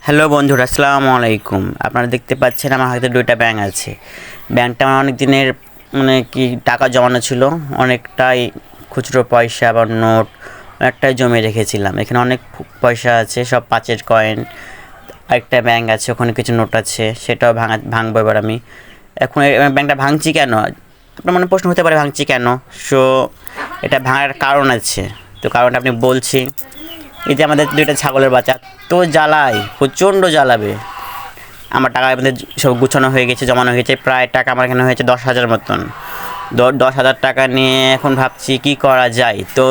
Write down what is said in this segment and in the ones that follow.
Hello বন্ধুরা, আসসালামু আলাইকুম। আপনারা দেখতে পাচ্ছেন আমার হাতে দুইটা ব্যাংক আছে। ব্যাংকটা আমার অনেক দিনের টাকা জমানো ছিল, অনেকটাই খুচরো পয়সা বা নোট অনেকটাই জমে রেখেছিলাম। এখানে অনেক পয়সা আছে, সব 5-এর কয়েন। আরেকটা ব্যাংক আছে, ওখানে কিছু নোট আছে, সেটাও ভাঙবো এবার আমি। এখন ব্যাংকটা ভাঙছি কেন আপনার মনে প্রশ্ন হতে পারে, ভাঙছি কেন? এটা ভাঙার কারণ আছে, তো কারণটা আপনি বলছি। এই যে আমাদের দুইটা ছাগলের বাচ্চা তো জ্বালায়, প্রচণ্ড জ্বালাবে। আমার টাকা আমাদের সব গুছানো হয়ে গেছে, জমানো হয়েছে, প্রায় টাকা আমার এখানে হয়েছে 10,000 মতন। 10,000 টাকা নিয়ে এখন ভাবছি কি করা যায়। তো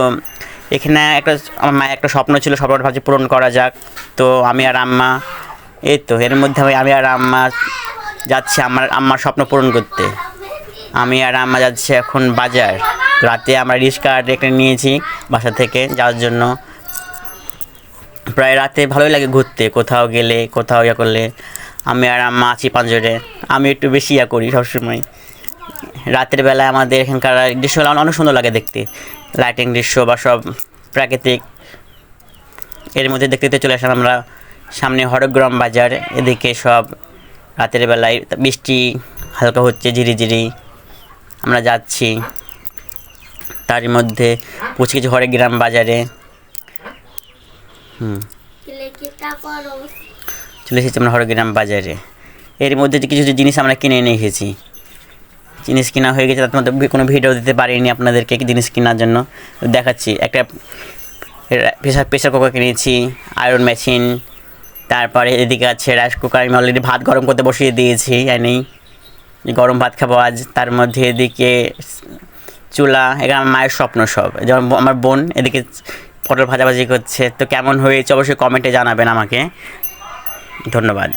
এখানে আমার মায়ের একটা স্বপ্ন ছিল, স্বপ্নটা ভাবছি পূরণ করা যাক। তো আমি আর আম্মা, এই তো এর মধ্যে আমি আর আম্মা যাচ্ছি আমার আম্মার স্বপ্ন পূরণ করতে। আমি আর আম্মা যাচ্ছি এখন বাজার। রাতে আমরা রিক্সা একটা নিয়েছি বাসা থেকে যাওয়ার জন্য। প্রায় রাতে ভালোই লাগে ঘুরতে, কোথাও গেলে, কোথাও করলে। আমি আর আম্মা আছি পাঁচজনে। আমি একটু বেশি করি সবসময়। রাতের বেলায় আমাদের এখানকার দৃশ্যগুলো অনেক সুন্দর লাগে দেখতে, লাইটিং দৃশ্য বা সব প্রাকৃতিক। এর মধ্যে দেখতে দেখতে চলে আসলাম আমরা সামনে হরগ্রাম বাজার। এদিকে সব রাতের বেলায় বৃষ্টি হালকা হচ্ছে, ঝিরিঝিরি। আমরা যাচ্ছি, তার মধ্যে পৌঁছে গেছি হরগ্রাম বাজারে। চলে এসেছি আমরা হরগ্রাম বাজারে। এর মধ্যে কিছু কিছু জিনিস আমরা কিনে নিয়ে এসেছি। জিনিস কেনা হয়ে গেছে, তার মধ্যে কোনো ভিডিও দিতে পারিনি আপনাদেরকে জিনিস কেনার জন্য। দেখাচ্ছি, একটা প্রেসার কুকার কিনেছি, আয়রন মেশিন। তারপরে এদিকে আছে রাইস কুকার, আমি অলরেডি ভাত গরম করতে বসিয়ে দিয়েছি, নেই গরম ভাত খাবো আজ। তার মধ্যে এদিকে চুলা, এখানে আমার মায়ের স্বপ্ন সব। যেমন আমার বোন এদিকে পটল ভাজাভাজি করছে। তো কেমন হয়েছে অবশ্যই কমেন্টে জানাবেন আমাকে। ধন্যবাদ।